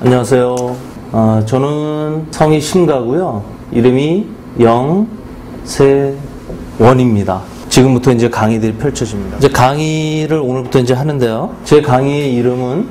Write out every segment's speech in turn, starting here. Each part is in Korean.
안녕하세요. 저는 성이 심가고요. 이름이 영세원입니다. 지금부터 이제 강의들이 펼쳐집니다. 이제 강의를 오늘부터 이제 하는데요. 제 강의의 이름은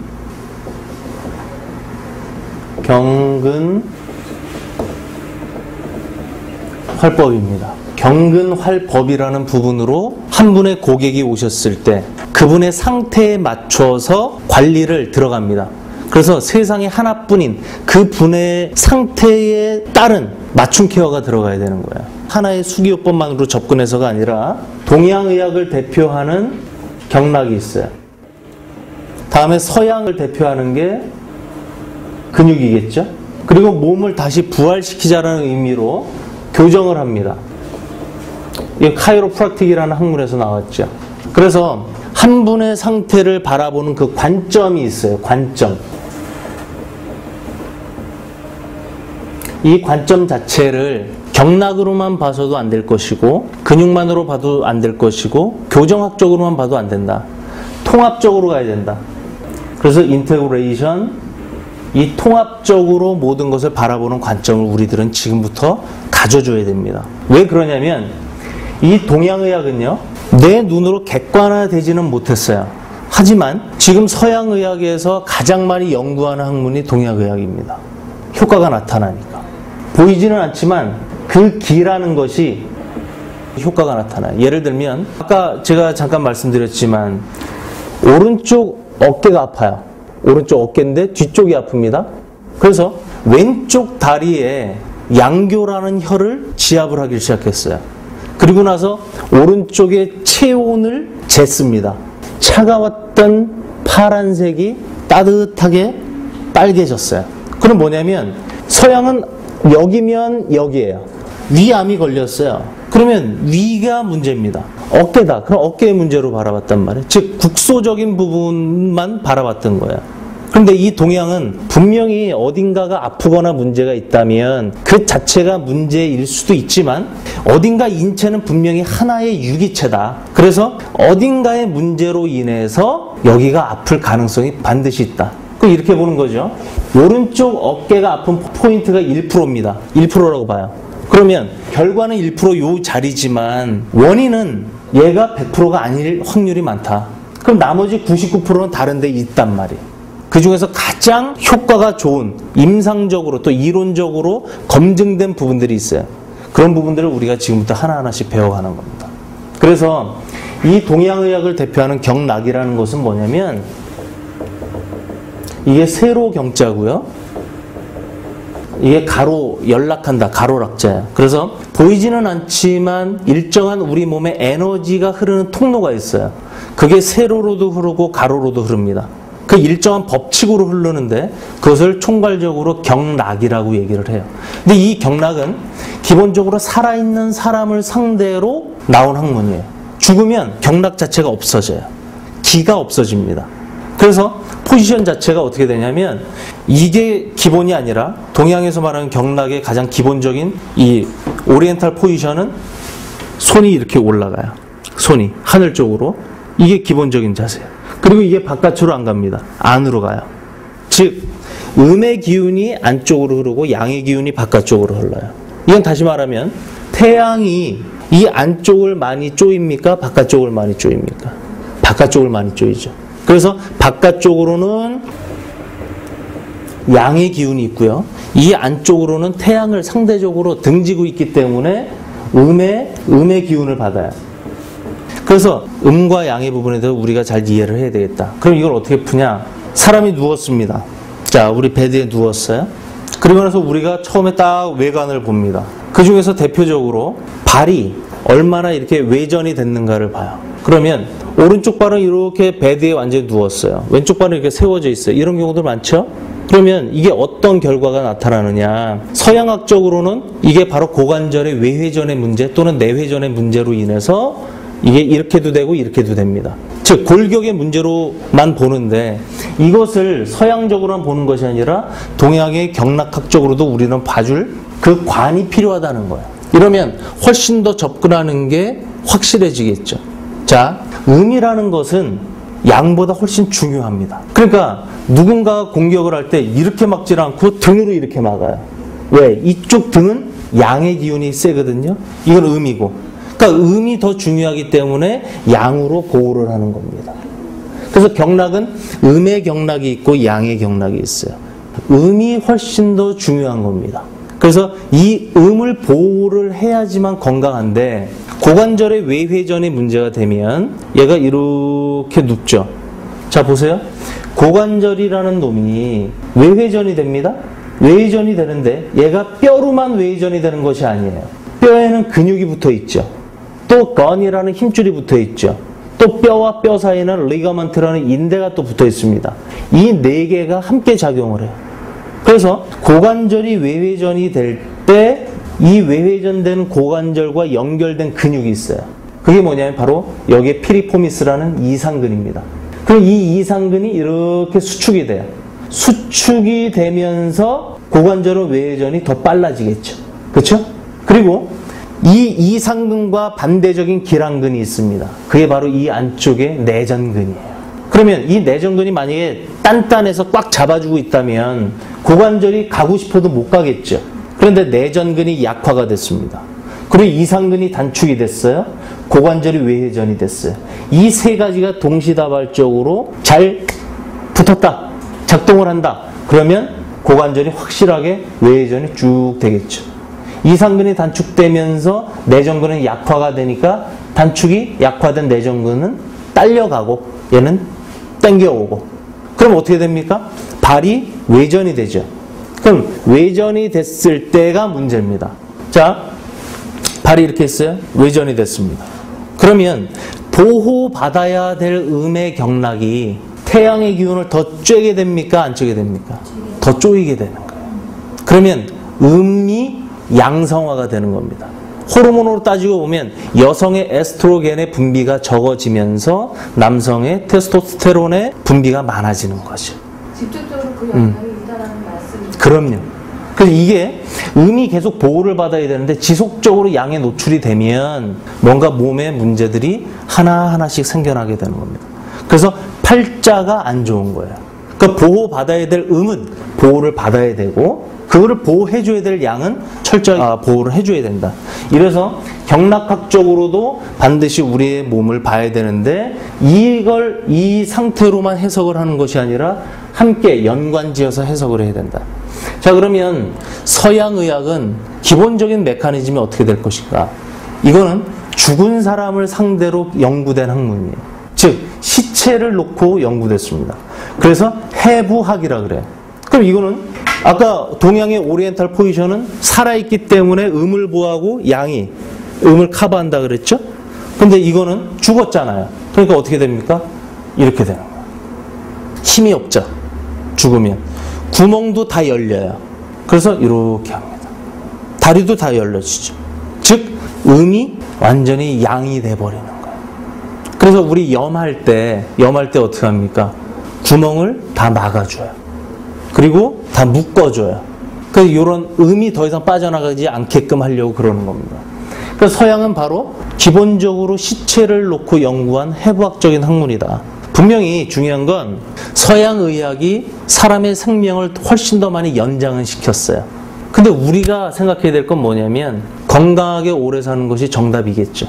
경근활법입니다. 경근활법이라는 부분으로 한 분의 고객이 오셨을 때 그분의 상태에 맞춰서 관리를 들어갑니다. 그래서 세상에 하나뿐인 그 분의 상태에 따른 맞춤 케어가 들어가야 되는 거예요. 하나의 수기요법만으로 접근해서가 아니라 동양의학을 대표하는 경락이 있어요. 다음에 서양을 대표하는 게 근육이겠죠. 그리고 몸을 다시 부활시키자는 의미로 교정을 합니다. 이게 카이로프락틱이라는 학문에서 나왔죠. 그래서 한 분의 상태를 바라보는 그 관점이 있어요. 관점. 이 관점 자체를 경락으로만 봐서도 안 될 것이고 근육만으로 봐도 안 될 것이고 교정학적으로만 봐도 안 된다. 통합적으로 가야 된다. 그래서 인테그레이션, 이 통합적으로 모든 것을 바라보는 관점을 우리들은 지금부터 가져줘야 됩니다. 왜 그러냐면 이 동양의학은요, 내 눈으로 객관화되지는 못했어요. 하지만 지금 서양의학에서 가장 많이 연구하는 학문이 동양의학입니다. 효과가 나타나니까. 보이지는 않지만 그 기라는 것이 효과가 나타나요. 예를 들면 아까 제가 잠깐 말씀드렸지만 오른쪽 어깨가 아파요. 오른쪽 어깨인데 뒤쪽이 아픕니다. 그래서 왼쪽 다리에 양교라는 혈을 지압을 하기 시작했어요. 그리고 나서 오른쪽의 체온을 쟀습니다. 차가웠던 파란색이 따뜻하게 빨개졌어요. 그럼 뭐냐면 서양은 여기면 여기예요. 위암이 걸렸어요. 그러면 위가 문제입니다. 어깨다. 그럼 어깨의 문제로 바라봤단 말이에요. 즉 국소적인 부분만 바라봤던 거예요. 그런데 이 동양은 분명히 어딘가가 아프거나 문제가 있다면 그 자체가 문제일 수도 있지만 어딘가 인체는 분명히 하나의 유기체다. 그래서 어딘가의 문제로 인해서 여기가 아플 가능성이 반드시 있다. 그럼 이렇게 보는 거죠. 오른쪽 어깨가 아픈 포인트가 1%입니다. 1%라고 봐요. 그러면 결과는 1% 요 자리지만 원인은 얘가 100%가 아닐 확률이 많다. 그럼 나머지 99%는 다른 데 있단 말이에요. 그 중에서 가장 효과가 좋은, 임상적으로 또 이론적으로 검증된 부분들이 있어요. 그런 부분들을 우리가 지금부터 하나하나씩 배워가는 겁니다. 그래서 이 동양의학을 대표하는 경락이라는 것은 뭐냐면 이게 세로 경자고요. 이게 가로, 연락한다, 가로락자예요. 그래서 보이지는 않지만 일정한 우리 몸에 에너지가 흐르는 통로가 있어요. 그게 세로로도 흐르고 가로로도 흐릅니다. 그 일정한 법칙으로 흐르는데 그것을 총괄적으로 경락이라고 얘기를 해요. 근데 이 경락은 기본적으로 살아있는 사람을 상대로 나온 학문이에요. 죽으면 경락 자체가 없어져요. 기가 없어집니다. 그래서 포지션 자체가 어떻게 되냐면 이게 기본이 아니라 동양에서 말하는 경락의 가장 기본적인 이 오리엔탈 포지션은 손이 이렇게 올라가요. 손이 하늘 쪽으로. 이게 기본적인 자세예요. 그리고 이게 바깥으로 안 갑니다. 안으로 가요. 즉 음의 기운이 안쪽으로 흐르고 양의 기운이 바깥쪽으로 흘러요. 이건 다시 말하면 태양이 이 안쪽을 많이 쪼입니까? 바깥쪽을 많이 쪼입니까? 바깥쪽을 많이 쪼이죠. 그래서 바깥쪽으로는 양의 기운이 있고요. 이 안쪽으로는 태양을 상대적으로 등지고 있기 때문에 음의 기운을 받아요. 그래서 음과 양의 부분에 대해서 우리가 잘 이해를 해야 되겠다. 그럼 이걸 어떻게 푸냐? 사람이 누웠습니다. 자, 우리 베드에 누웠어요. 그러고 나서 우리가 처음에 딱 외관을 봅니다. 그 중에서 대표적으로 발이 얼마나 이렇게 외전이 됐는가를 봐요. 그러면 오른쪽 발은 이렇게 베드에 완전히 누웠어요. 왼쪽 발은 이렇게 세워져 있어요. 이런 경우도 많죠? 그러면 이게 어떤 결과가 나타나느냐? 서양학적으로는 이게 바로 고관절의 외회전의 문제 또는 내회전의 문제로 인해서 이게 이렇게도 되고 이렇게도 됩니다. 즉 골격의 문제로만 보는데 이것을 서양적으로만 보는 것이 아니라 동양의 경락학적으로도 우리는 봐줄 그 관이 필요하다는 거예요. 이러면 훨씬 더 접근하는 게 확실해지겠죠. 자, 음이라는 것은 양보다 훨씬 중요합니다. 그러니까 누군가가 공격을 할 때 이렇게 막질 않고 등으로 이렇게 막아요. 왜? 이쪽 등은 양의 기운이 세거든요. 이건 음이고. 그러니까 음이 더 중요하기 때문에 양으로 보호를 하는 겁니다. 그래서 경락은 음의 경락이 있고 양의 경락이 있어요. 음이 훨씬 더 중요한 겁니다. 그래서 이 음을 보호를 해야지만 건강한데 고관절의 외회전이 문제가 되면 얘가 이렇게 눕죠. 자 보세요. 고관절이라는 놈이 외회전이 됩니다. 외회전이 되는데 얘가 뼈로만 외회전이 되는 것이 아니에요. 뼈에는 근육이 붙어 있죠. 또 건이라는 힘줄이 붙어 있죠. 또 뼈와 뼈 사이에는 리가먼트라는 인대가 또 붙어 있습니다. 이 네 개가 함께 작용을 해요. 그래서 고관절이 외회전이 될 때 이 외회전된 고관절과 연결된 근육이 있어요. 그게 뭐냐면 바로 여기에 피리포미스라는 이상근입니다. 그럼 이 이상근이 이렇게 수축이 돼요. 수축이 되면서 고관절의 외회전이 더 빨라지겠죠. 그렇죠? 그리고 이 이상근과 반대적인 기랑근이 있습니다. 그게 바로 이 안쪽에 내전근이에요. 그러면 이 내전근이 만약에 단단해서 꽉 잡아주고 있다면 고관절이 가고 싶어도 못 가겠죠. 그런데 내전근이 약화가 됐습니다. 그리고 이상근이 단축이 됐어요. 고관절이 외회전이 됐어요. 이 세 가지가 동시다발적으로 잘 붙었다. 작동을 한다. 그러면 고관절이 확실하게 외회전이 쭉 되겠죠. 이상근이 단축되면서 내전근은 약화가 되니까 단축이 약화된 내전근은 딸려가고 얘는 당겨오고. 그럼 어떻게 됩니까? 발이 외전이 되죠. 그럼 외전이 됐을 때가 문제입니다. 자, 발이 이렇게 있어요. 외전이 됐습니다. 그러면 보호받아야 될 음의 경락이 태양의 기운을 더 쬐게 됩니까? 안 쬐게 됩니까? 더 쪼이게 되는 거예요. 그러면 음이 양성화가 되는 겁니다. 호르몬으로 따지고 보면 여성의 에스트로겐의 분비가 적어지면서 남성의 테스토스테론의 분비가 많아지는 거죠. 직접적으로 그 영향이 있다는 말씀이죠. 그럼요. 그래서 이게 음이 계속 보호를 받아야 되는데 지속적으로 양에 노출이 되면 뭔가 몸에 문제들이 하나하나씩 생겨나게 되는 겁니다. 그래서 팔자가 안 좋은 거예요. 그러니까 보호받아야 될 음은 보호를 받아야 되고 그거를 보호해줘야 될 양은 철저히 보호를 해줘야 된다. 이래서 경락학적으로도 반드시 우리의 몸을 봐야 되는데 이걸 이 상태로만 해석을 하는 것이 아니라 함께 연관지어서 해석을 해야 된다. 자, 그러면 서양의학은 기본적인 메커니즘이 어떻게 될 것인가? 이거는 죽은 사람을 상대로 연구된 학문이에요. 즉 시체를 놓고 연구됐습니다. 그래서 해부학이라 그래요. 그럼 이거는 아까 동양의 오리엔탈 포지션은 살아있기 때문에 음을 보호하고 양이 음을 커버한다 그랬죠? 근데 이거는 죽었잖아요. 그러니까 어떻게 됩니까? 이렇게 되는 거예요. 힘이 없죠. 죽으면. 구멍도 다 열려요. 그래서 이렇게 합니다. 다리도 다 열려지죠. 즉 음이 완전히 양이 돼버리는 거예요. 그래서 우리 염할 때 어떻게 합니까? 구멍을 다 막아줘요. 그리고 다 묶어줘요. 그래서 이런 음이 더 이상 빠져나가지 않게끔 하려고 그러는 겁니다. 그래서 서양은 바로 기본적으로 시체를 놓고 연구한 해부학적인 학문이다. 분명히 중요한 건 서양 의학이 사람의 생명을 훨씬 더 많이 연장을 시켰어요. 근데 우리가 생각해야 될 건 뭐냐면 건강하게 오래 사는 것이 정답이겠죠.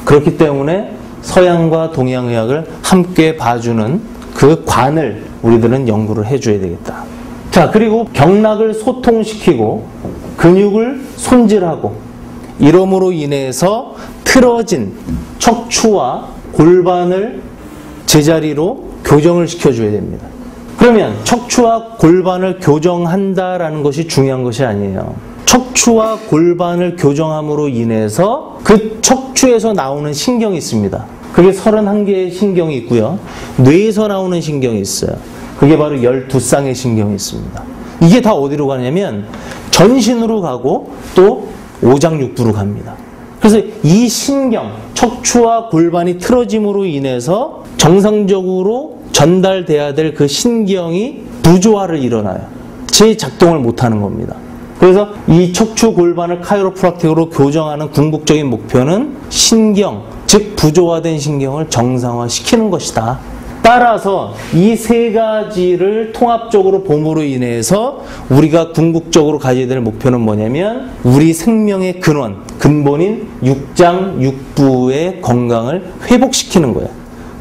그렇기 때문에 서양과 동양의학을 함께 봐주는 그 관을 우리들은 연구를 해줘야 되겠다. 자, 그리고 경락을 소통시키고 근육을 손질하고 이러므로 인해서 틀어진 척추와 골반을 제자리로 교정을 시켜줘야 됩니다. 그러면 척추와 골반을 교정한다라는 것이 중요한 것이 아니에요. 척추와 골반을 교정함으로 인해서 그 척추에서 나오는 신경이 있습니다. 그게 31개의 신경이 있고요. 뇌에서 나오는 신경이 있어요. 그게 바로 12쌍의 신경이 있습니다. 이게 다 어디로 가냐면 전신으로 가고 또 오장육부로 갑니다. 그래서 이 신경, 척추와 골반이 틀어짐으로 인해서 정상적으로 전달돼야 될 그 신경이 부조화를 일어나요. 재작동을 못하는 겁니다. 그래서 이 척추 골반을 카이로프락틱으로 교정하는 궁극적인 목표는 신경, 즉 부조화된 신경을 정상화시키는 것이다. 따라서 이 세 가지를 통합적으로 봄으로 인해서 우리가 궁극적으로 가져야 될 목표는 뭐냐면 우리 생명의 근본인 육장, 육부의 건강을 회복시키는 거예요.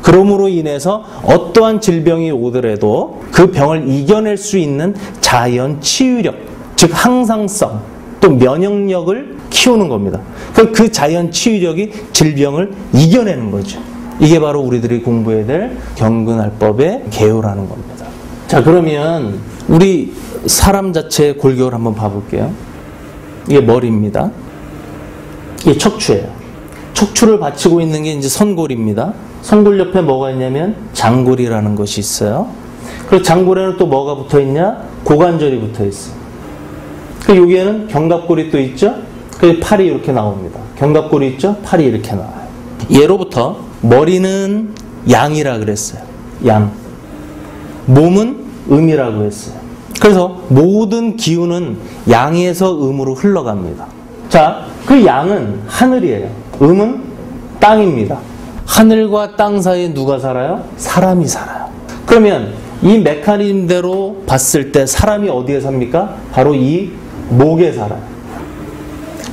그러므로 인해서 어떠한 질병이 오더라도 그 병을 이겨낼 수 있는 자연 치유력, 즉 항상성, 또 면역력을 키우는 겁니다. 그 자연 치유력이 질병을 이겨내는 거죠. 이게 바로 우리들이 공부해야 될 경근할법의 개요라는 겁니다. 자, 그러면 우리 사람 자체의 골격을 한번 봐볼게요. 이게 머리입니다. 이게 척추예요. 척추를 받치고 있는 게 이제 선골입니다. 선골 옆에 뭐가 있냐면 장골이라는 것이 있어요. 그리고 장골에는 또 뭐가 붙어 있냐? 고관절이 붙어 있어요. 여기에는 견갑골이 또 있죠? 그래서 팔이 이렇게 나옵니다. 견갑골이 있죠? 팔이 이렇게 나와요. 예로부터 머리는 양이라 그랬어요. 양. 몸은 음이라고 했어요. 그래서 모든 기운은 양에서 음으로 흘러갑니다. 자, 그 양은 하늘이에요. 음은 땅입니다. 하늘과 땅 사이에 누가 살아요? 사람이 살아요. 그러면 이 메커니즘대로 봤을 때 사람이 어디에 삽니까? 바로 이 목에 살아요.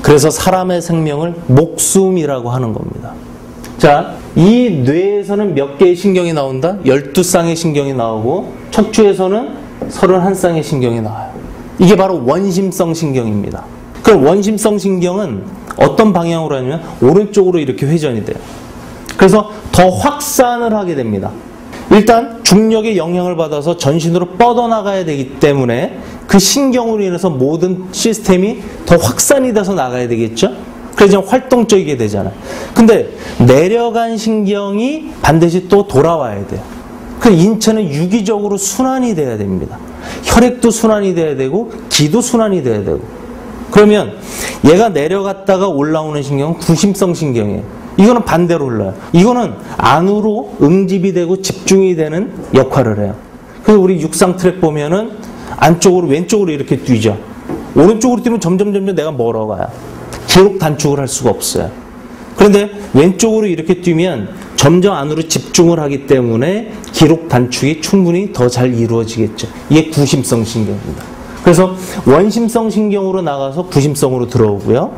그래서 사람의 생명을 목숨이라고 하는 겁니다. 자, 이 뇌에서는 몇 개의 신경이 나온다? 12쌍의 신경이 나오고 척추에서는 31쌍의 신경이 나와요. 이게 바로 원심성 신경입니다. 그럼 원심성 신경은 어떤 방향으로 하냐면 오른쪽으로 이렇게 회전이 돼요. 그래서 더 확산을 하게 됩니다. 일단 중력의 영향을 받아서 전신으로 뻗어나가야 되기 때문에 그 신경으로 인해서 모든 시스템이 더 확산이 돼서 나가야 되겠죠? 그래서 활동적이게 되잖아요. 근데 내려간 신경이 반드시 또 돌아와야 돼요. 그 인체는 유기적으로 순환이 돼야 됩니다. 혈액도 순환이 돼야 되고 기도 순환이 돼야 되고. 그러면 얘가 내려갔다가 올라오는 신경은 구심성 신경이에요. 이거는 반대로 흘러요. 이거는 안으로 응집이 되고 집중이 되는 역할을 해요. 그래서 우리 육상 트랙 보면은 안쪽으로 왼쪽으로 이렇게 뛰죠. 오른쪽으로 뛰면 점점 내가 멀어가요. 기록 단축을 할 수가 없어요. 그런데 왼쪽으로 이렇게 뛰면 점점 안으로 집중을 하기 때문에 기록 단축이 충분히 더 잘 이루어지겠죠. 이게 구심성 신경입니다. 그래서 원심성 신경으로 나가서 구심성으로 들어오고요.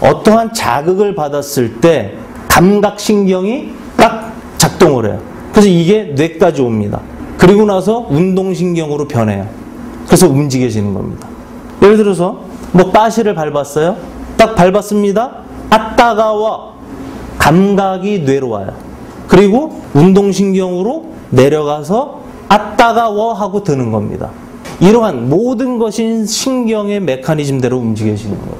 어떠한 자극을 받았을 때 감각신경이 딱 작동을 해요. 그래서 이게 뇌까지 옵니다. 그리고 나서 운동신경으로 변해요. 그래서 움직여지는 겁니다. 예를 들어서 뭐 가시를 밟았어요. 딱 밟았습니다. 아 따가워. 감각이 뇌로 와요. 그리고 운동신경으로 내려가서 아 따가워 하고 드는 겁니다. 이러한 모든 것이 신경의 메커니즘대로 움직여지는 거예요.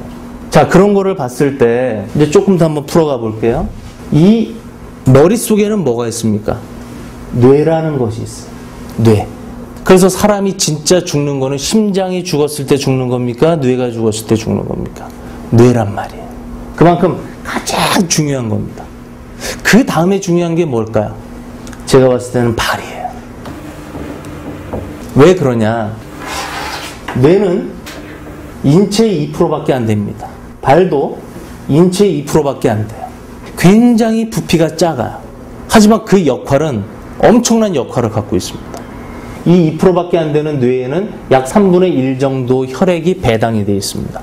자, 그런 거를 봤을 때 이제 조금 더 한번 풀어가 볼게요. 이 머릿속에는 뭐가 있습니까? 뇌라는 것이 있어요. 뇌. 그래서 사람이 진짜 죽는 거는 심장이 죽었을 때 죽는 겁니까? 뇌가 죽었을 때 죽는 겁니까? 뇌란 말이에요. 그만큼 가장 중요한 겁니다. 그 다음에 중요한 게 뭘까요? 제가 봤을 때는 발이에요. 왜 그러냐? 뇌는 인체의 2%밖에 안 됩니다. 발도 인체의 2%밖에 안 돼요. 굉장히 부피가 작아요. 하지만 그 역할은 엄청난 역할을 갖고 있습니다. 이 2%밖에 안 되는 뇌에는 약 3분의 1 정도 혈액이 배당이 되어 있습니다.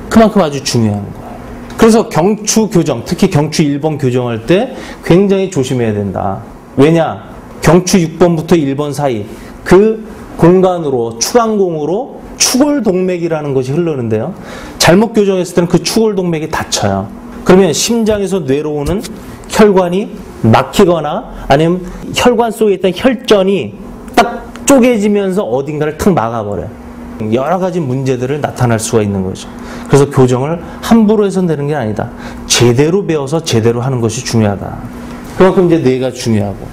그만큼 아주 중요한 거예요. 그래서 경추 교정, 특히 경추 1번 교정할 때 굉장히 조심해야 된다. 왜냐? 경추 6번부터 1번 사이 그 공간으로 추간공으로 추골동맥이라는 것이 흐르는데요. 잘못 교정했을 때는 그 추골동맥이 닫혀요. 그러면 심장에서 뇌로 오는 혈관이 막히거나 아니면 혈관 속에 있던 혈전이 딱 쪼개지면서 어딘가를 탁 막아버려요. 여러 가지 문제들을 나타날 수가 있는 거죠. 그래서 교정을 함부로 해서 되는 게 아니다. 제대로 배워서 제대로 하는 것이 중요하다. 그만큼 이제 뇌가 중요하고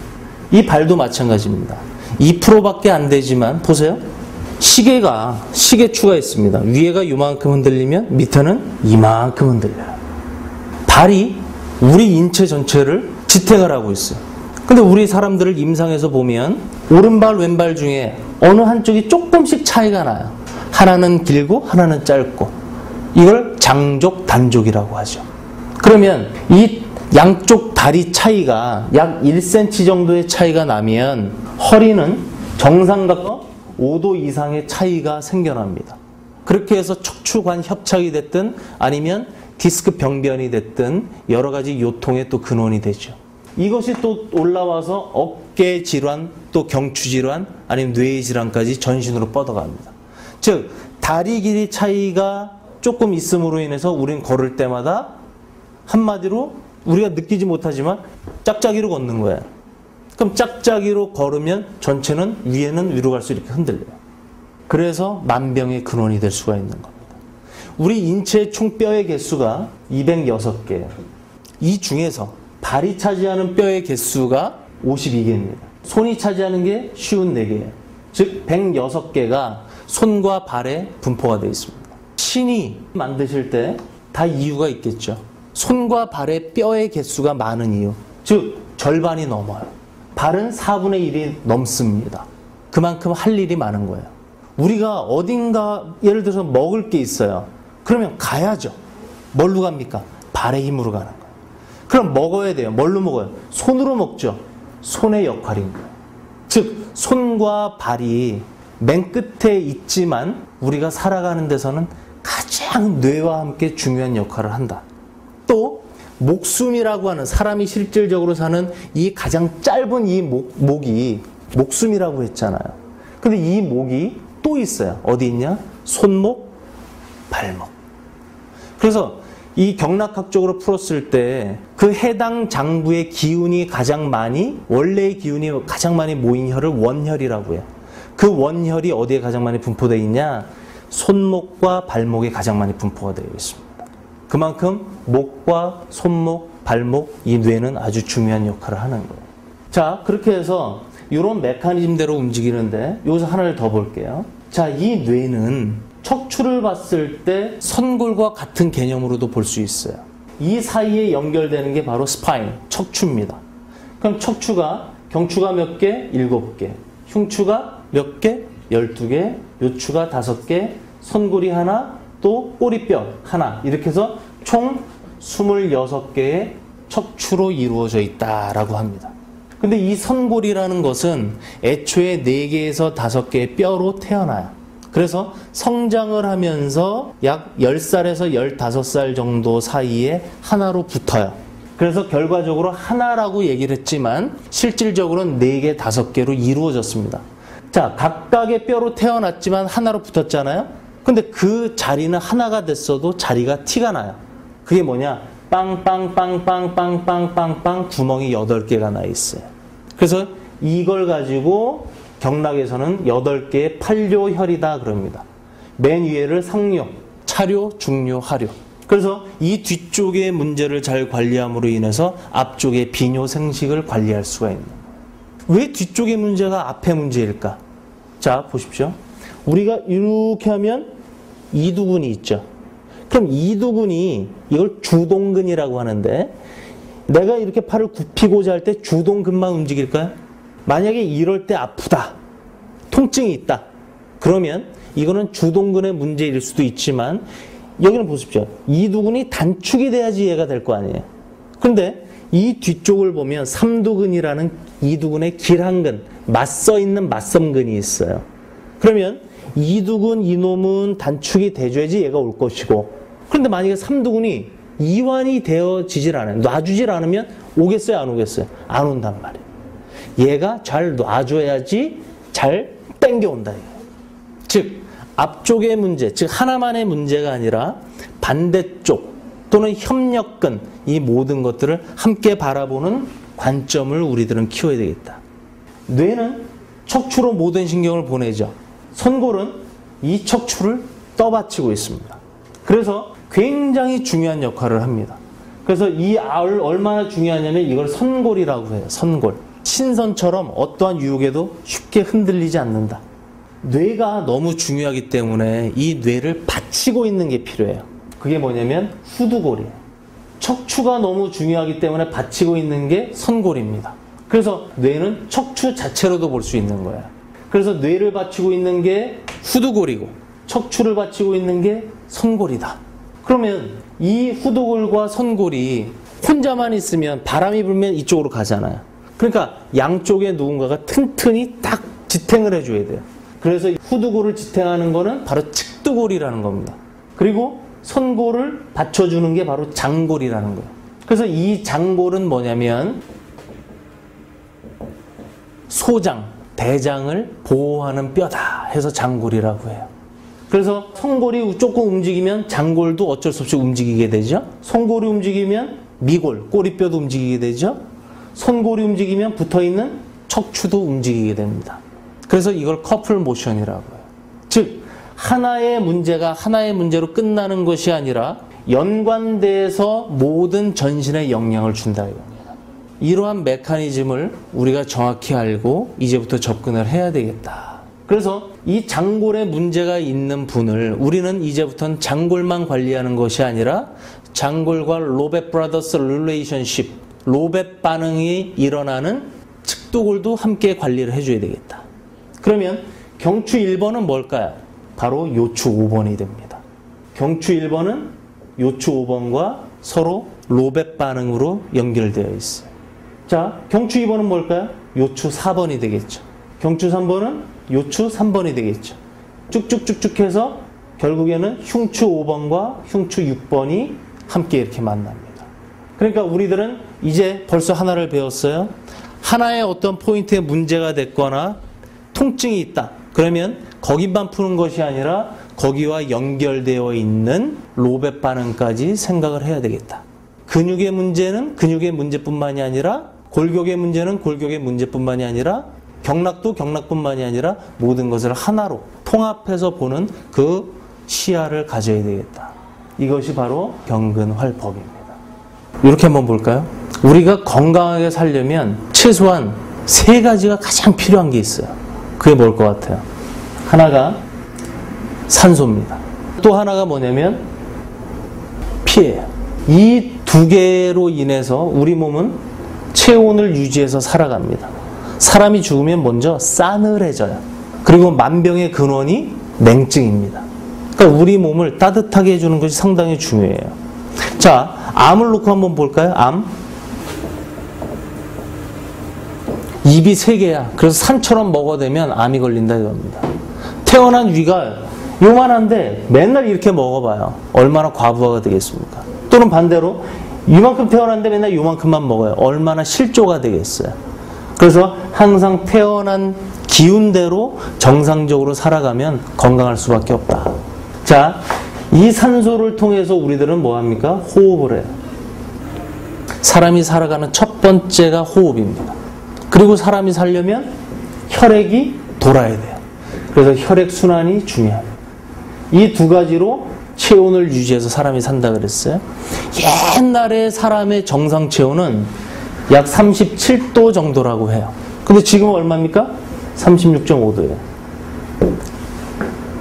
이 발도 마찬가지입니다. 2%밖에 안 되지만 보세요. 시계추가 있습니다. 위에가 이만큼 흔들리면 밑에는 이만큼 흔들려요. 발이 우리 인체 전체를 지탱을 하고 있어요. 근데 우리 사람들을 임상에서 보면 오른발 왼발 중에 어느 한쪽이 조금씩 차이가 나요. 하나는 길고 하나는 짧고 이걸 장족 단족이라고 하죠. 그러면 이 양쪽 다리 차이가 약 1cm 정도의 차이가 나면 허리는 정삼각과 5도 이상의 차이가 생겨납니다. 그렇게 해서 척추관 협착이 됐든 아니면 디스크 병변이 됐든 여러 가지 요통의 또 근원이 되죠. 이것이 또 올라와서 어깨 질환, 또 경추 질환, 아니면 뇌 질환까지 전신으로 뻗어갑니다. 즉, 다리 길이 차이가 조금 있음으로 인해서 우리는 걸을 때마다 한마디로 우리가 느끼지 못하지만 짝짝이로 걷는 거예요. 그럼 짝짝이로 걸으면 전체는 위에는 위로 갈수록 이렇게 흔들려요. 그래서 만병의 근원이 될 수가 있는 겁니다. 우리 인체의 총 뼈의 개수가 206개예요. 이 중에서 발이 차지하는 뼈의 개수가 52개입니다. 손이 차지하는 게 54개예요. 즉 106개가 손과 발에 분포가 되어 있습니다. 신이 만드실 때 다 이유가 있겠죠. 손과 발의 뼈의 개수가 많은 이유. 즉 절반이 넘어요. 발은 4분의 1이 넘습니다. 그만큼 할 일이 많은 거예요. 우리가 어딘가 예를 들어서 먹을 게 있어요. 그러면 가야죠. 뭘로 갑니까? 발의 힘으로 가는 거예요. 그럼 먹어야 돼요. 뭘로 먹어요? 손으로 먹죠. 손의 역할인 거예요. 즉 손과 발이 맨 끝에 있지만 우리가 살아가는 데서는 가장 뇌와 함께 중요한 역할을 한다. 또 목숨이라고 하는 사람이 실질적으로 사는 이 가장 짧은 이 목이 목숨이라고 했잖아요. 근데 이 목이 또 있어요. 어디 있냐? 손목, 발목. 그래서 이 경락학적으로 풀었을 때 그 해당 장부의 기운이 가장 많이, 원래의 기운이 가장 많이 모인 혈을 원혈이라고 해요. 그 원혈이 어디에 가장 많이 분포되어 있냐? 손목과 발목에 가장 많이 분포가 되어 있습니다. 그만큼 목과 손목, 발목, 이 뇌는 아주 중요한 역할을 하는 거예요. 자, 그렇게 해서 이런 메커니즘대로 움직이는데 여기서 하나를 더 볼게요. 자, 이 뇌는 척추를 봤을 때 선골과 같은 개념으로도 볼 수 있어요. 이 사이에 연결되는 게 바로 스파인, 척추입니다. 그럼 척추가 경추가 몇 개? 7개. 흉추가 몇 개? 12개. 요추가 5개. 선골이 하나, 또 꼬리뼈 하나. 이렇게 해서 총 26개의 척추로 이루어져 있다라고 합니다. 근데 이 선골이라는 것은 애초에 4개에서 5개의 뼈로 태어나요. 그래서 성장을 하면서 약 10살에서 15살 정도 사이에 하나로 붙어요. 그래서 결과적으로 하나라고 얘기를 했지만 실질적으로는 4개, 5개로 이루어졌습니다. 자, 각각의 뼈로 태어났지만 하나로 붙었잖아요. 근데 그 자리는 하나가 됐어도 자리가 티가 나요. 그게 뭐냐? 빵빵빵빵빵빵빵빵 구멍이 8개가 나 있어요. 그래서 이걸 가지고 경락에서는 8개의 판료혈이다 그럽니다. 맨 위에를 상료, 차료, 중료, 하료. 그래서 이 뒤쪽의 문제를 잘 관리함으로 인해서 앞쪽의 비뇨 생식을 관리할 수가 있는 거예요. 왜 뒤쪽의 문제가 앞의 문제일까? 자, 보십시오. 우리가 이렇게 하면 이두근이 있죠. 그럼 이두근이 이걸 주동근이라고 하는데 내가 이렇게 팔을 굽히고자 할 때 주동근만 움직일까요? 만약에 이럴 때 아프다, 통증이 있다, 그러면 이거는 주동근의 문제일 수도 있지만 여기는 보십시오. 이두근이 단축이 돼야지 이해가 될 거 아니에요. 그런데 이 뒤쪽을 보면 삼두근이라는 이두근의 길한근, 맞서 있는 맞섬근이 있어요. 그러면 이두근 이놈은 단축이 돼줘야지 얘가 올 것이고, 그런데 만약에 삼두근이 이완이 되어지질 않아요. 놔주질 않으면 오겠어요, 안 오겠어요? 안 온단 말이에요. 얘가 잘 놔줘야지 잘 땡겨온다. 즉 앞쪽의 문제, 즉 하나만의 문제가 아니라 반대쪽 또는 협력근, 이 모든 것들을 함께 바라보는 관점을 우리들은 키워야 되겠다. 뇌는 척추로 모든 신경을 보내죠. 선골은 이 척추를 떠받치고 있습니다. 그래서 굉장히 중요한 역할을 합니다. 그래서 이 알을 얼마나 중요하냐면 이걸 선골이라고 해요. 선골. 신선처럼 어떠한 유혹에도 쉽게 흔들리지 않는다. 뇌가 너무 중요하기 때문에 이 뇌를 받치고 있는 게 필요해요. 그게 뭐냐면 후두골이에요. 척추가 너무 중요하기 때문에 받치고 있는 게 선골입니다. 그래서 뇌는 척추 자체로도 볼 수 있는 거예요. 그래서 뇌를 받치고 있는 게 후두골이고 척추를 받치고 있는 게 선골이다. 그러면 이 후두골과 선골이 혼자만 있으면 바람이 불면 이쪽으로 가잖아요. 그러니까 양쪽에 누군가가 튼튼히 딱 지탱을 해줘야 돼요. 그래서 후두골을 지탱하는 거는 바로 측두골이라는 겁니다. 그리고 선골을 받쳐주는 게 바로 장골이라는 거예요. 그래서 이 장골은 뭐냐면 소장, 대장을 보호하는 뼈다 해서 장골이라고 해요. 그래서 선골이 조금 움직이면 장골도 어쩔 수 없이 움직이게 되죠. 선골이 움직이면 미골, 꼬리뼈도 움직이게 되죠. 선골이 움직이면 붙어있는 척추도 움직이게 됩니다. 그래서 이걸 커플 모션이라고 해요. 즉 하나의 문제가 하나의 문제로 끝나는 것이 아니라 연관돼서 모든 전신에 영향을 준다 이겁니다. 이러한 메커니즘을 우리가 정확히 알고 이제부터 접근을 해야 되겠다. 그래서 이 장골에 문제가 있는 분을 우리는 이제부터는 장골만 관리하는 것이 아니라 장골과 로벳 브라더스 릴레이션십, 로벳 반응이 일어나는 측두골도 함께 관리를 해줘야 되겠다. 그러면 경추 1번은 뭘까요? 바로 요추 5번이 됩니다. 경추 1번은 요추 5번과 서로 로벳 반응으로 연결되어 있어요. 자, 경추 2번은 뭘까요? 요추 4번이 되겠죠. 경추 3번은 요추 3번이 되겠죠. 쭉쭉쭉쭉 해서 결국에는 흉추 5번과 흉추 6번이 함께 이렇게 만납니다. 그러니까 우리들은 이제 벌써 하나를 배웠어요. 하나의 어떤 포인트에 문제가 됐거나 통증이 있다. 그러면 거기만 푸는 것이 아니라 거기와 연결되어 있는 로벳 반응까지 생각을 해야 되겠다. 근육의 문제는 근육의 문제뿐만이 아니라 골격의 문제는 골격의 문제뿐만이 아니라 경락도 경락뿐만이 아니라 모든 것을 하나로 통합해서 보는 그 시야를 가져야 되겠다. 이것이 바로 경근활법입니다. 이렇게 한번 볼까요? 우리가 건강하게 살려면 최소한 3가지가 가장 필요한 게 있어요. 그게 뭘 것 같아요? 하나가 산소입니다. 또 하나가 뭐냐면 피예요. 이 2개로 인해서 우리 몸은 체온을 유지해서 살아갑니다. 사람이 죽으면 먼저 싸늘해져요. 그리고 만병의 근원이 냉증입니다. 그러니까 우리 몸을 따뜻하게 해주는 것이 상당히 중요해요. 자, 암을 놓고 한번 볼까요? 암. 입이 3개야. 그래서 산처럼 먹어대면 암이 걸린다 이겁니다. 태어난 위가 요만한데 맨날 이렇게 먹어봐요. 얼마나 과부하가 되겠습니까? 또는 반대로 이만큼 태어났는데 맨날 요만큼만 먹어요. 얼마나 실조가 되겠어요. 그래서 항상 태어난 기운대로 정상적으로 살아가면 건강할 수밖에 없다. 자, 이 산소를 통해서 우리들은 뭐합니까? 호흡을 해요. 사람이 살아가는 첫 번째가 호흡입니다. 그리고 사람이 살려면 혈액이 돌아야 돼요. 그래서 혈액순환이 중요합니다. 이 2가지로 체온을 유지해서 사람이 산다 그랬어요. 옛날에 사람의 정상 체온은 약 37도 정도라고 해요. 근데 지금은 얼마입니까? 36.5도예요.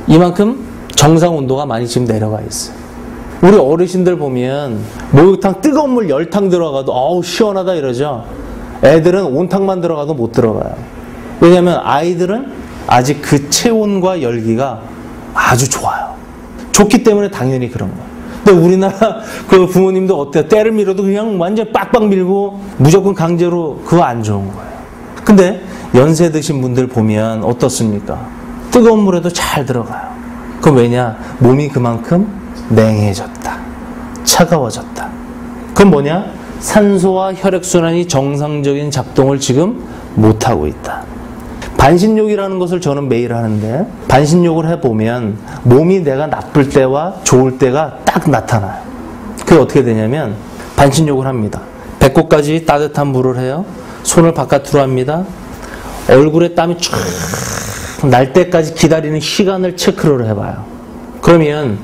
이만큼 정상 온도가 많이 지금 내려가 있어요. 우리 어르신들 보면 목욕탕 뜨거운 물 열탕 들어가도 어우 시원하다 이러죠. 애들은 온탕만 들어가도 못 들어가요. 왜냐하면 아이들은 아직 그 체온과 열기가 아주 좋아요. 좋기 때문에 당연히 그런 거예요. 근데 우리나라 그 부모님도 어때요? 때를 밀어도 그냥 완전 빡빡 밀고 무조건 강제로 그거 안 좋은 거예요. 근데 연세 드신 분들 보면 어떻습니까? 뜨거운 물에도 잘 들어가요. 그럼 왜냐? 몸이 그만큼 냉해졌다. 차가워졌다. 그럼 뭐냐? 산소와 혈액순환이 정상적인 작동을 지금 못하고 있다. 반신욕이라는 것을 저는 매일 하는데 반신욕을 해보면 몸이 내가 나쁠 때와 좋을 때가 딱 나타나요. 그게 어떻게 되냐면 반신욕을 합니다. 배꼽까지 따뜻한 물을 해요. 손을 바깥으로 합니다. 얼굴에 땀이 쫙 날 때까지 기다리는 시간을 체크를 해봐요. 그러면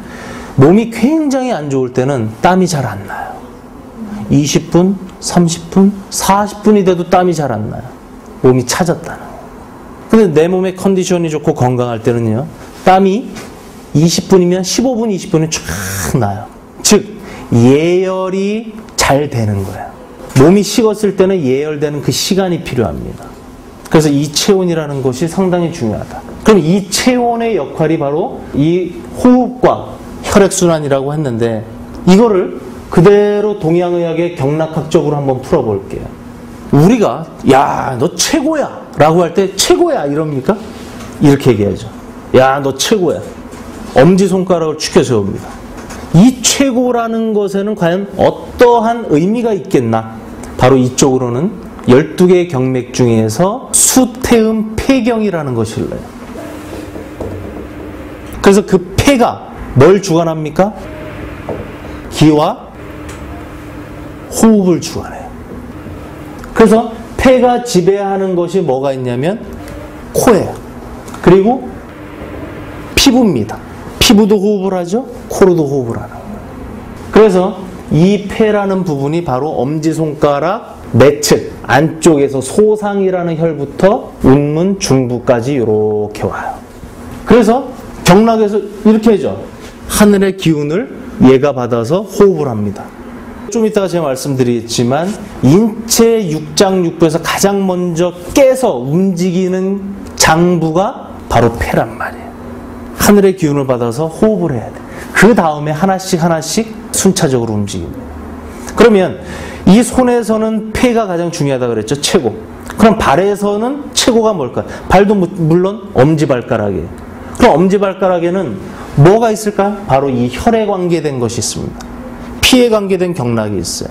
몸이 굉장히 안 좋을 때는 땀이 잘 안 나요. 20분, 30분, 40분이 돼도 땀이 잘 안 나요. 몸이 차졌다는 거예요. 근데 내 몸의 컨디션이 좋고 건강할 때는요, 땀이 20분이면 15분, 20분이 쫙 나요. 즉, 예열이 잘 되는 거예요. 몸이 식었을 때는 예열되는 그 시간이 필요합니다. 그래서 이 체온이라는 것이 상당히 중요하다. 그럼 이 체온의 역할이 바로 이 호흡과 혈액순환이라고 했는데 이거를 그대로 동양의학의 경락학적으로 한번 풀어볼게요. 우리가 야, 너 최고야 라고 할 때 최고야 이럽니까? 이렇게 얘기하죠. 야, 너 최고야. 엄지손가락을 축혀 세웁니다. 이 최고라는 것에는 과연 어떠한 의미가 있겠나? 바로 이쪽으로는 12개의 경맥 중에서 수태음 폐경이라는 것이 흘러요. 그래서 그 폐가 뭘 주관합니까? 기와 호흡을 주관해요. 그래서 폐가 지배하는 것이 뭐가 있냐면 코예요. 그리고 피부입니다. 피부도 호흡을 하죠. 코로도 호흡을 하는 거예요. 그래서 이 폐라는 부분이 바로 엄지손가락 내측 안쪽에서 소상이라는 혈부터 운문 중부까지 이렇게 와요. 그래서 경락에서 이렇게 하죠. 하늘의 기운을 얘가 받아서 호흡을 합니다. 좀 이따가 제가 말씀드리겠지만 인체 육장육부에서 가장 먼저 깨서 움직이는 장부가 바로 폐란 말이에요. 하늘의 기운을 받아서 호흡을 해야 돼. 그 다음에 하나씩 순차적으로 움직입니다. 그러면 이 손에서는 폐가 가장 중요하다고 그랬죠. 최고. 그럼 발에서는 최고가 뭘까요? 발도 물론 엄지발가락이에요. 그럼 엄지발가락에는 뭐가 있을까요? 바로 이 혈에 관계된 것이 있습니다. 피에 관계된 경락이 있어요.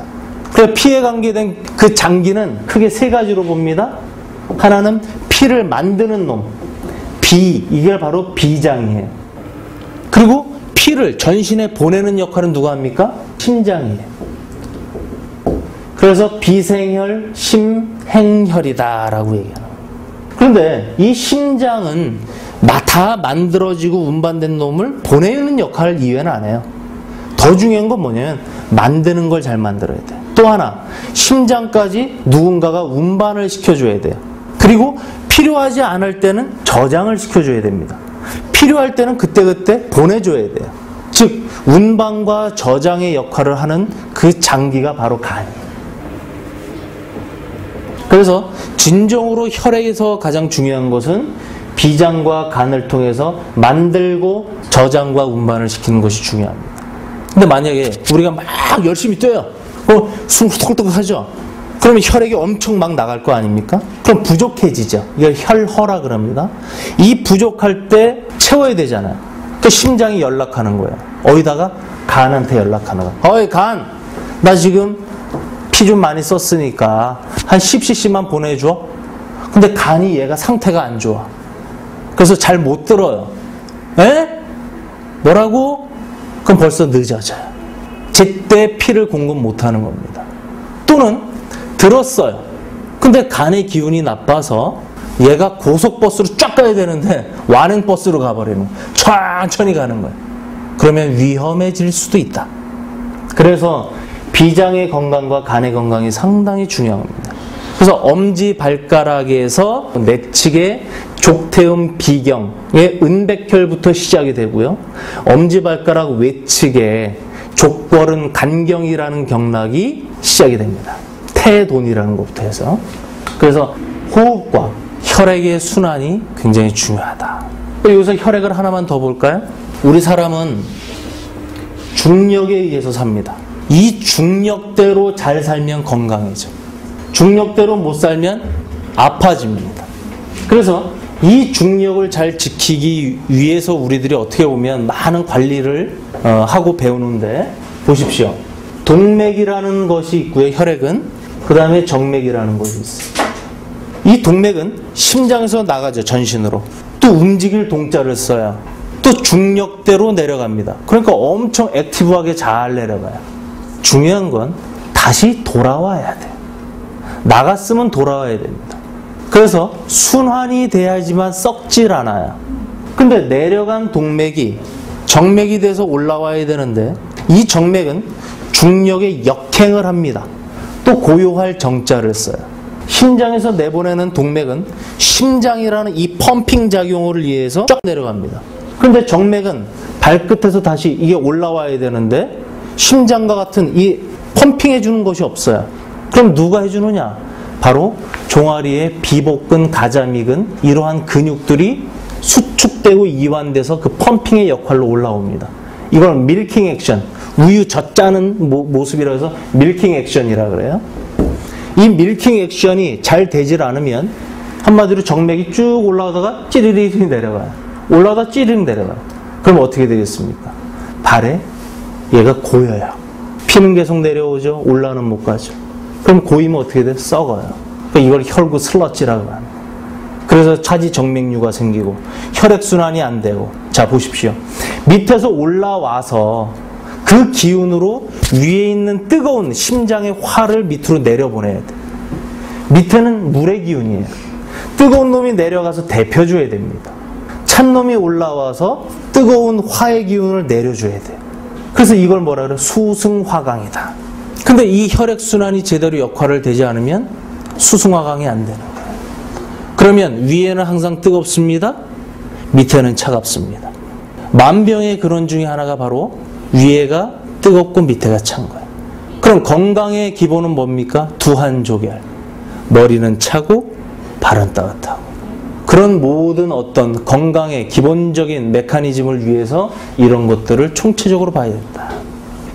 그래서 피에 관계된 그 장기는 크게 세 가지로 봅니다. 하나는 피를 만드는 놈, 비, 이게 바로 비장이에요. 그리고 피를 전신에 보내는 역할은 누가 합니까? 심장이에요. 그래서 비생혈, 심행혈이다라고 얘기하는 거예요. 그런데 이 심장은 다 만들어지고 운반된 놈을 보내는 역할 이외는 안 해요. 더 중요한 건 뭐냐면 만드는 걸 잘 만들어야 돼요. 또 하나, 심장까지 누군가가 운반을 시켜줘야 돼요. 그리고 필요하지 않을 때는 저장을 시켜줘야 됩니다. 필요할 때는 그때그때 보내줘야 돼요. 즉 운반과 저장의 역할을 하는 그 장기가 바로 간이에요. 그래서 진정으로 혈액에서 가장 중요한 것은 비장과 간을 통해서 만들고 저장과 운반을 시키는 것이 중요합니다. 근데 만약에 우리가 막 열심히 뛰어요. 숨 턱턱 하죠. 그러면 혈액이 엄청 막 나갈 거 아닙니까? 그럼 부족해지죠. 이걸 혈허라 그럽니다. 이 부족할 때 채워야 되잖아요. 그 심장이 연락하는 거예요. 어디다가? 간한테 연락하는 거예요. 어이 간, 나 지금 피 좀 많이 썼으니까 한 10cc만 보내줘. 근데 간이 얘가 상태가 안 좋아. 그래서 잘 못 들어요. 에? 뭐라고? 그럼 벌써 늦어져요. 제때 피를 공급 못하는 겁니다. 또는 들었어요. 근데 간의 기운이 나빠서 얘가 고속버스로 쫙 가야 되는데 완행버스로 가버리는 거예요. 천천히 가는 거예요. 그러면 위험해질 수도 있다. 그래서 비장의 건강과 간의 건강이 상당히 중요합니다. 그래서 엄지발가락에서 내측의 족태음 비경의 은백혈부터 시작이 되고요. 엄지발가락 외측에 족벌은 간경이라는 경락이 시작이 됩니다. 태돈이라는 것부터 해서. 그래서 호흡과 혈액의 순환이 굉장히 중요하다. 여기서 혈액을 하나만 더 볼까요? 우리 사람은 중력에 의해서 삽니다. 이 중력대로 잘 살면 건강해져. 중력대로 못 살면 아파집니다. 그래서 이 중력을 잘 지키기 위해서 우리들이 어떻게 보면 많은 관리를 하고 배우는데, 보십시오. 동맥이라는 것이 있고요. 혈액은. 그 다음에 정맥이라는 것이 있어요. 이 동맥은 심장에서 나가죠. 전신으로. 또 움직일 동자를 써요. 또 중력대로 내려갑니다. 그러니까 엄청 액티브하게 잘 내려가요. 중요한 건 다시 돌아와야 돼요. 나갔으면 돌아와야 됩니다. 그래서 순환이 돼야지만 썩질 않아요. 근데 내려간 동맥이 정맥이 돼서 올라와야 되는데 이 정맥은 중력에 역행을 합니다. 또 고요할 정자를 써요. 심장에서 내보내는 동맥은 심장이라는 이 펌핑 작용을 위해서 쫙 내려갑니다. 근데 정맥은 발끝에서 다시 이게 올라와야 되는데 심장과 같은 이 펌핑해 주는 것이 없어요. 그럼 누가 해주느냐? 바로 종아리의 비복근, 가자미근 이러한 근육들이 수축되고 이완돼서 그 펌핑의 역할로 올라옵니다. 이걸 밀킹 액션, 우유 젖짜는 모습이라 해서 밀킹 액션이라 그래요. 이 밀킹 액션이 잘 되질 않으면 한마디로 정맥이 쭉 올라오다가 찌르르 내려가요. 올라오다 찌르르 내려가요. 그럼 어떻게 되겠습니까? 발에 얘가 고여요. 피는 계속 내려오죠. 올라오는 못 가죠. 그럼 고이면 어떻게 돼요? 썩어요. 그러니까 이걸 혈구 슬러지라고 합니다. 그래서 차지 정맥류가 생기고 혈액순환이 안 되고. 자, 보십시오. 밑에서 올라와서 그 기운으로 위에 있는 뜨거운 심장의 화를 밑으로 내려보내야 돼. 밑에는 물의 기운이에요. 뜨거운 놈이 내려가서 데펴줘야 됩니다. 찬 놈이 올라와서 뜨거운 화의 기운을 내려줘야 돼요. 그래서 이걸 뭐라 그래요? 수승화강이다. 근데 이 혈액순환이 제대로 역할을 되지 않으면 수승화강이 안 되는 거예요. 그러면 위에는 항상 뜨겁습니다. 밑에는 차갑습니다. 만병의 근원 중에 하나가 바로 위에가 뜨겁고 밑에가 찬 거예요. 그럼 건강의 기본은 뭡니까? 두한조결. 머리는 차고 발은 따뜻하고. 그런 모든 어떤 건강의 기본적인 메커니즘을 위해서 이런 것들을 총체적으로 봐야 된다.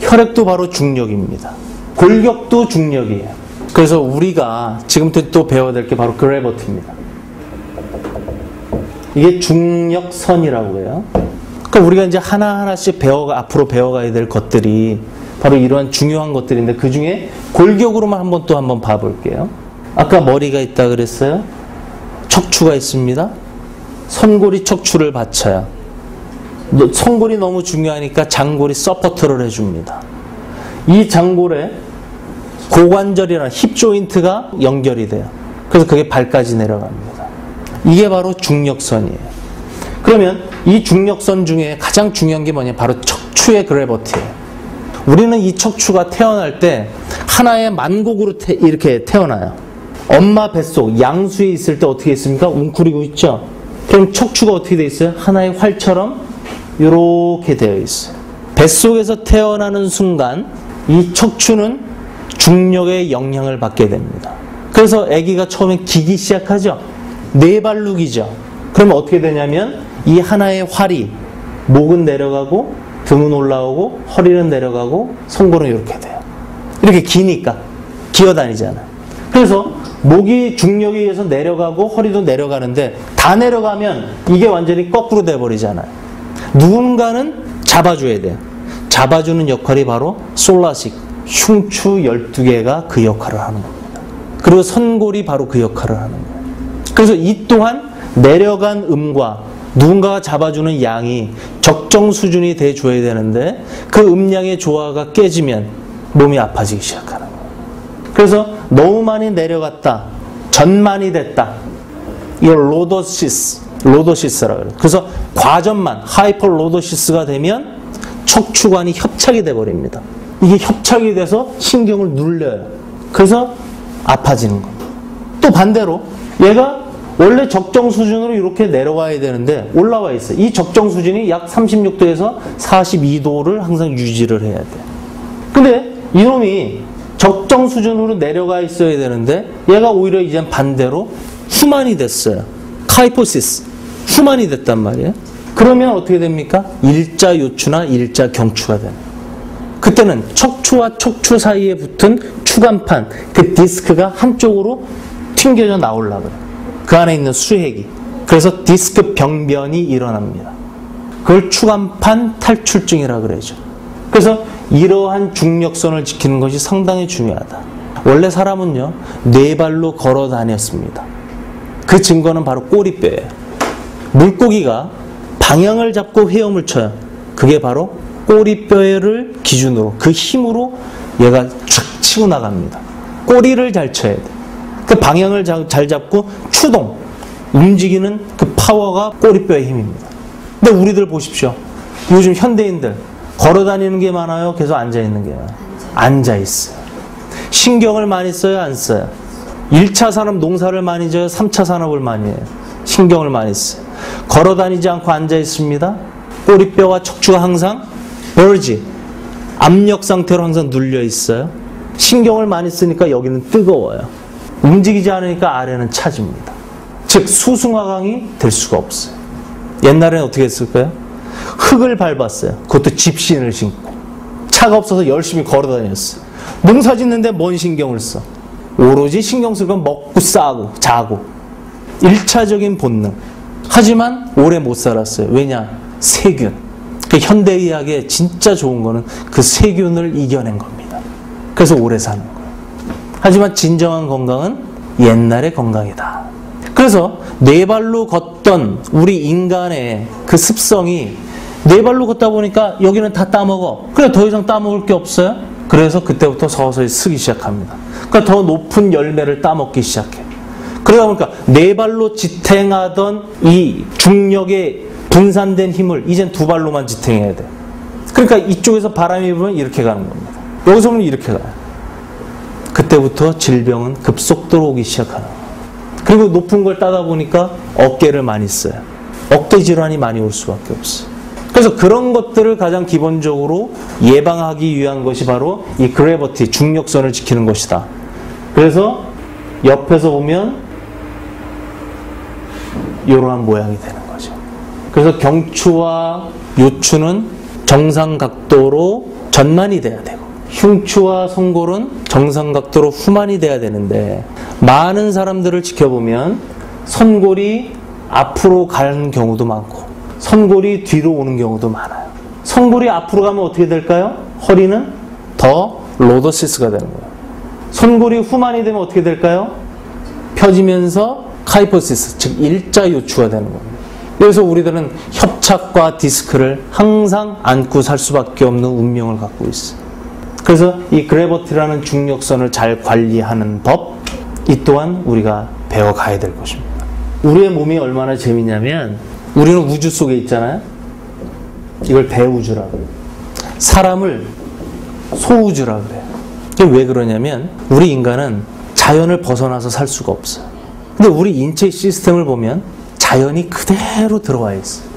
혈액도 바로 중력입니다. 골격도 중력이에요. 그래서 우리가 지금부터 또 배워야 될 게 바로 그래버티입니다. 이게 중력선이라고 해요. 그러니까 우리가 이제 하나하나씩 앞으로 배워가야 될 것들이 바로 이러한 중요한 것들인데 그 중에 골격으로만 한번 봐볼게요. 아까 머리가 있다 그랬어요. 척추가 있습니다. 선골이 척추를 받쳐요. 선골이 너무 중요하니까 장골이 서포터를 해줍니다. 이 장골에 고관절이나 힙 조인트가 연결이 돼요. 그래서 그게 발까지 내려갑니다. 이게 바로 중력선이에요. 그러면 이 중력선 중에 가장 중요한 게 뭐냐? 바로 척추의 그래버티예요. 우리는 이 척추가 태어날 때 하나의 만곡으로 이렇게 태어나요. 엄마 뱃속 양수에 있을 때 어떻게 있습니까? 웅크리고 있죠? 그럼 척추가 어떻게 돼 있어요? 하나의 활처럼 이렇게 되어 있어요. 뱃속에서 태어나는 순간 이 척추는 중력의 영향을 받게 됩니다. 그래서 아기가 처음에 기기 시작하죠? 네 발룩이죠. 그러면 어떻게 되냐면 이 하나의 활이 목은 내려가고 등은 올라오고 허리는 내려가고 손골은 이렇게 돼요. 이렇게 기니까 기어다니잖아요. 그래서 목이 중력에 의해서 내려가고 허리도 내려가는데 다 내려가면 이게 완전히 거꾸로 돼버리잖아요. 누군가는 잡아줘야 돼요. 잡아주는 역할이 바로 솔라식, 흉추 12개가 그 역할을 하는 겁니다. 그리고 선골이 바로 그 역할을 하는 거예요. 그래서 이 또한 내려간 음과 누군가가 잡아주는 양이 적정 수준이 돼줘야 되는데 그 음량의 조화가 깨지면 몸이 아파지기 시작하는 거예요. 그래서 너무 많이 내려갔다, 전만이 됐다. 이걸 로도시스라고 해요. 그래서 과전만, 하이퍼로도시스가 되면 척추관이 협착이 돼버립니다. 이게 협착이 돼서 신경을 눌려요. 그래서 아파지는 겁니다. 또 반대로 얘가 원래 적정 수준으로 이렇게 내려와야 되는데 올라와 있어요. 이 적정 수준이 약 36도에서 42도를 항상 유지를 해야 돼요. 근데 이놈이 적정 수준으로 내려가 있어야 되는데 얘가 오히려 이제 반대로 후만이 됐어요. 카이포시스, 후만이 됐단 말이에요. 그러면 어떻게 됩니까? 일자 요추나 일자 경추가 되는 거예요. 그때는 척추와 척추 사이에 붙은 추간판, 그 디스크가 한쪽으로 튕겨져 나오려고 그래요. 그 안에 있는 수액이. 그래서 디스크 병변이 일어납니다. 그걸 추간판 탈출증이라고 그러죠. 그래서 이러한 중력선을 지키는 것이 상당히 중요하다. 원래 사람은요, 네 발로 걸어 다녔습니다. 그 증거는 바로 꼬리뼈예요. 물고기가 방향을 잡고 헤엄을 쳐요. 그게 바로 꼬리뼈를 기준으로, 그 힘으로 얘가 쫙 치고 나갑니다. 꼬리를 잘 쳐야 돼. 그 방향을 잘 잡고 추동, 움직이는 그 파워가 꼬리뼈의 힘입니다. 근데 우리들 보십시오. 요즘 현대인들 걸어 다니는 게 많아요? 계속 앉아 있는 게 많아요? 앉아 있어요. 신경을 많이 써요? 안 써요? 1차 산업 농사를 많이 져요? 3차 산업을 많이 해요? 신경을 많이 써요. 걸어 다니지 않고 앉아 있습니다. 꼬리뼈와 척추가 항상 벌지, 압력 상태로 항상 눌려 있어요. 신경을 많이 쓰니까 여기는 뜨거워요. 움직이지 않으니까 아래는 차집니다. 즉 수승화강이 될 수가 없어요. 옛날에는 어떻게 했을까요? 흙을 밟았어요. 그것도 집신을 신고. 차가 없어서 열심히 걸어 다녔어. 농사 짓는데 뭔 신경을 써? 오로지 신경 쓸 건 먹고 싸고 자고. 1차적인 본능. 하지만 오래 못 살았어요. 왜냐? 세균. 그 현대의학에 진짜 좋은 거는 그 세균을 이겨낸 겁니다. 그래서 오래 사는 거예요. 하지만 진정한 건강은 옛날의 건강이다. 그래서 네 발로 걷던 우리 인간의 그 습성이 네 발로 걷다 보니까 여기는 다 따먹어. 그래 더 이상 따먹을 게 없어요. 그래서 그때부터 서서히 쓰기 시작합니다. 그러니까 더 높은 열매를 따먹기 시작해. 그러다 보니까 네 발로 지탱하던 이 중력의 분산된 힘을 이젠 두 발로만 지탱해야 돼. 그러니까 이쪽에서 바람이 불면 이렇게 가는 겁니다. 여기서 보면 이렇게 가요. 그때부터 질병은 급속도로 오기 시작하는 거예요. 그리고 높은 걸 따다 보니까 어깨를 많이 써요. 어깨 질환이 많이 올 수밖에 없어요. 그래서 그런 것들을 가장 기본적으로 예방하기 위한 것이 바로 이 그래비티, 중력선을 지키는 것이다. 그래서 옆에서 보면 이러한 모양이 되는 거죠. 그래서 경추와 요추는 정상 각도로 전만이 돼야 되고 흉추와 송골은 정상 각도로 후만이 돼야 되는데 많은 사람들을 지켜보면 선골이 앞으로 가는 경우도 많고 선골이 뒤로 오는 경우도 많아요. 선골이 앞으로 가면 어떻게 될까요? 허리는 더 로더시스가 되는 거예요. 선골이 후만이 되면 어떻게 될까요? 펴지면서 카이포시스, 즉 일자 요추가 되는 겁니다. 그래서 우리들은 협착과 디스크를 항상 안고 살 수밖에 없는 운명을 갖고 있어요. 그래서 이 그래비티라는 중력선을 잘 관리하는 법, 이 또한 우리가 배워가야 될 것입니다. 우리의 몸이 얼마나 재미냐면 우리는 우주 속에 있잖아요. 이걸 대우주라고 해요. 사람을 소우주라고 그래요. 이게 왜 그러냐면 우리 인간은 자연을 벗어나서 살 수가 없어요. 근데 우리 인체 시스템을 보면 자연이 그대로 들어와 있어요.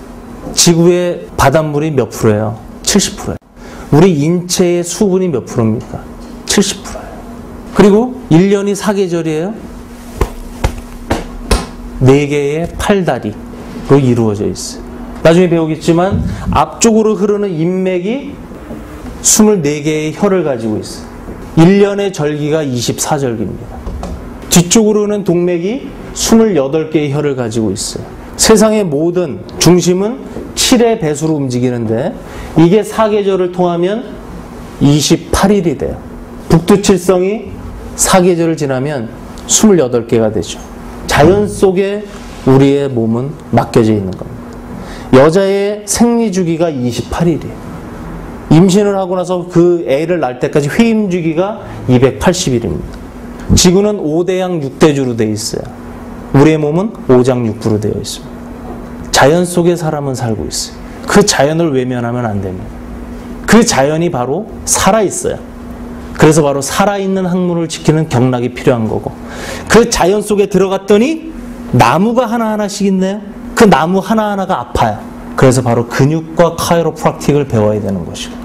지구의 바닷물이 몇 프로예요? 70%예요. 우리 인체의 수분이 몇 프로입니까? 70%예요. 그리고 1년이 4계절이에요. 4개의 팔다리로 이루어져 있어요. 나중에 배우겠지만 앞쪽으로 흐르는 인맥이 24개의 혀를 가지고 있어요. 1년의 절기가 24절기입니다. 뒤쪽으로 흐르는 동맥이 28개의 혀를 가지고 있어요. 세상의 모든 중심은 7의 배수로 움직이는데 이게 4계절을 통하면 28일이 돼요. 북두칠성이 4계절을 지나면 28개가 되죠. 자연 속에 우리의 몸은 맡겨져 있는 겁니다. 여자의 생리주기가 28일이에요. 임신을 하고 나서 그 애를 낳을 때까지 회임주기가 280일입니다. 지구는 5대양 6대주로 되어 있어요. 우리의 몸은 5장6부로 되어 있습니다. 자연 속에 사람은 살고 있어요. 그 자연을 외면하면 안 됩니다. 그 자연이 바로 살아있어요. 그래서 바로 살아있는 학문을 지키는 경락이 필요한 거고, 그 자연 속에 들어갔더니 나무가 하나하나씩 있네요. 그 나무 하나하나가 아파요. 그래서 바로 근육과 카이로프락틱을 배워야 되는 것이고,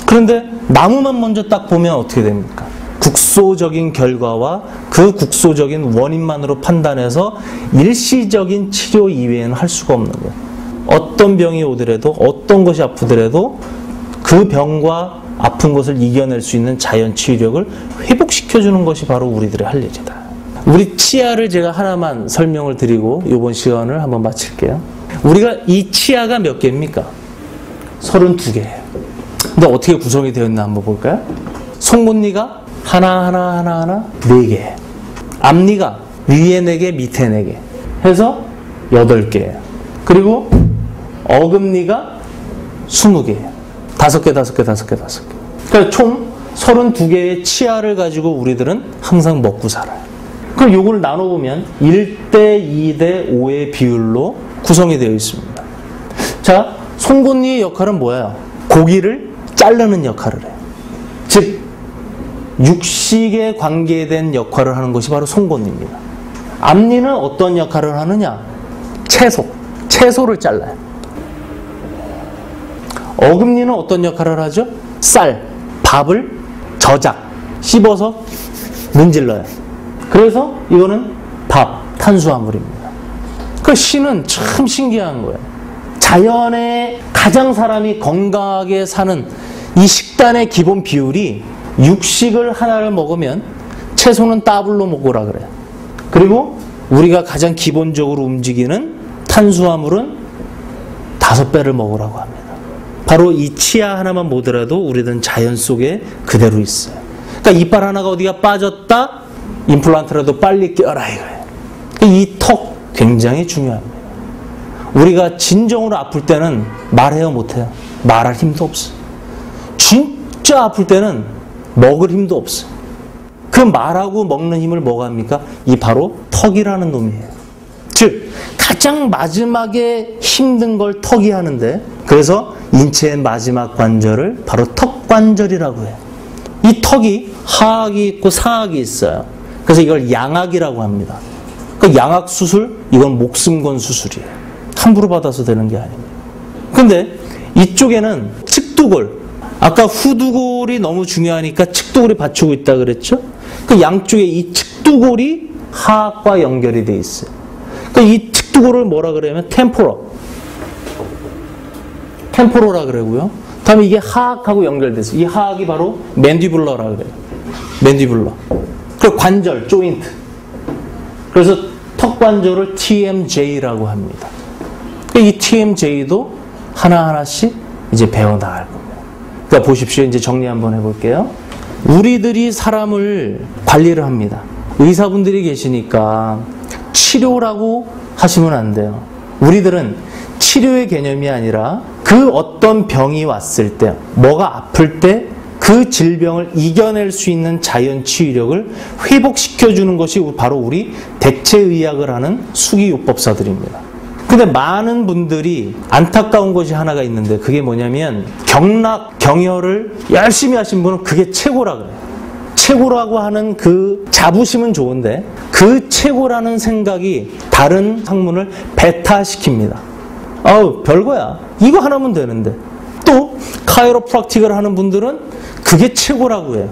그런데 나무만 먼저 딱 보면 어떻게 됩니까? 국소적인 결과와 그 국소적인 원인만으로 판단해서 일시적인 치료 이외에는 할 수가 없는 거예요. 어떤 병이 오더라도, 어떤 것이 아프더라도 그 병과 아픈 것을 이겨낼 수 있는 자연 치유력을 회복시켜주는 것이 바로 우리들의 할 일이다. 우리 치아를 제가 하나만 설명을 드리고 이번 시간을 한번 마칠게요. 우리가 이 치아가 몇 개입니까? 32개예요. 근데 어떻게 구성이 되어 있나 한번 볼까요? 송곳니가 하나 4개. 앞니가 위에 4개, 밑에 4개 해서 8개예요. 그리고 어금니가 20개예요. 5개. 그러니까 총 32개의 치아를 가지고 우리들은 항상 먹고 살아요. 그럼 요걸 나눠보면 1대 2대 5의 비율로 구성이 되어 있습니다. 자, 송곳니의 역할은 뭐예요? 고기를 자르는 역할을 해요. 즉 육식에 관계된 역할을 하는 것이 바로 송곳니입니다. 앞니는 어떤 역할을 하느냐? 채소를 잘라요. 어금니는 어떤 역할을 하죠? 밥을 저작, 씹어서 문질러요. 그래서 이거는 탄수화물입니다. 그 씨는 참 신기한 거예요. 자연에 가장 사람이 건강하게 사는 이 식단의 기본 비율이 육식을 하나를 먹으면 채소는 더블로 먹으라 그래요. 그리고 우리가 가장 기본적으로 움직이는 탄수화물은 5배를 먹으라고 합니다. 바로 이 치아 하나만 보더라도 우리는 자연 속에 그대로 있어요. 그러니까 이빨 하나가 어디가 빠졌다? 임플란트라도 빨리 껴라 이거예요. 이 턱 굉장히 중요합니다. 우리가 진정으로 아플 때는 말해요 못해요? 말할 힘도 없어요. 진짜 아플 때는 먹을 힘도 없어요. 그 말하고 먹는 힘을 뭐가 합니까? 이 바로 턱이라는 놈이에요. 즉 가장 마지막에 힘든 걸 턱이 하는데, 그래서 인체의 마지막 관절을 바로 턱관절이라고 해요. 이 턱이 하악이 있고 상악이 있어요. 그래서 이걸 양악이라고 합니다. 그 양악 수술, 이건 목숨 건 수술이에요. 함부로 받아서 되는 게 아닙니다. 근데 이쪽에는 측두골, 아까 후두골이 너무 중요하니까 측두골이 받치고 있다 그랬죠? 그 양쪽에 이 측두골이 하악과 연결이 돼 있어요. 이 측두골을 뭐라 그러냐면 템포로라 그러고요. 다음에 이게 하악하고 연결돼서 이 하악이 바로 맨디블러라 그래요. 맨디블러. 그리고 관절, 조인트. 그래서 턱관절을 TMJ라고 합니다. 이 TMJ도 하나하나씩 이제 배워나갈 겁니다. 그러니까 보십시오. 이제 정리 한번 해볼게요. 우리들이 사람을 관리를 합니다. 의사분들이 계시니까 치료라고 하시면 안 돼요. 우리들은 치료의 개념이 아니라 그 어떤 병이 왔을 때, 뭐가 아플 때 그 질병을 이겨낼 수 있는 자연 치유력을 회복시켜주는 것이 바로 우리 대체의학을 하는 수기요법사들입니다. 근데 많은 분들이 안타까운 것이 하나가 있는데, 그게 뭐냐면 경락, 경혈을 열심히 하신 분은 그게 최고라 그래요. 최고라고 하는 그 자부심은 좋은데 그 최고라는 생각이 다른 학문을 배타시킵니다. 별거야. 이거 하나면 되는데. 또 카이로프락틱을 하는 분들은 그게 최고라고 해요.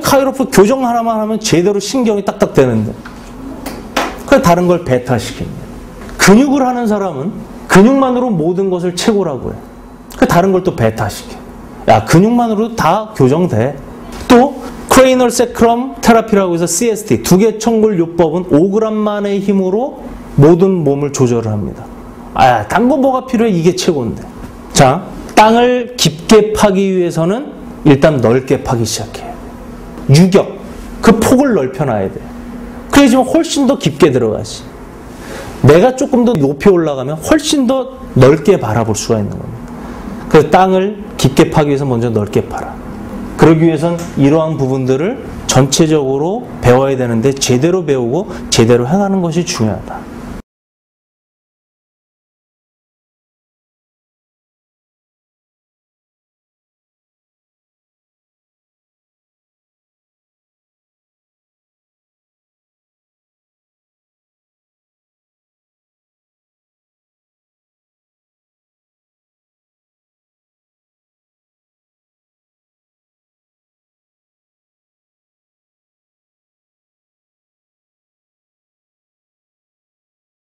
카이로프 교정 하나만 하면 제대로 신경이 딱딱 되는데. 그래서 다른 걸 배타시킵니다. 근육을 하는 사람은 근육만으로 모든 것을 최고라고 해요. 그 다른 걸 또 배타시켜. 야, 근육만으로도 다 교정돼. 또 크레이널 세크럼 테라피라고 해서 CST, 두개천골 요법은 5g만의 힘으로 모든 몸을 조절을 합니다. 딴 거 뭐가 필요해? 이게 최고인데. 자, 땅을 깊게 파기 위해서는 일단 넓게 파기 시작해요. 유격, 그 폭을 넓혀놔야 돼요. 그래야지만 훨씬 더 깊게 들어가지. 내가 조금 더 높이 올라가면 훨씬 더 넓게 바라볼 수가 있는 겁니다. 그래서 땅을 깊게 파기 위해서 먼저 넓게 파라. 그러기 위해선 이러한 부분들을 전체적으로 배워야 되는데 제대로 배우고 제대로 해가는 것이 중요하다.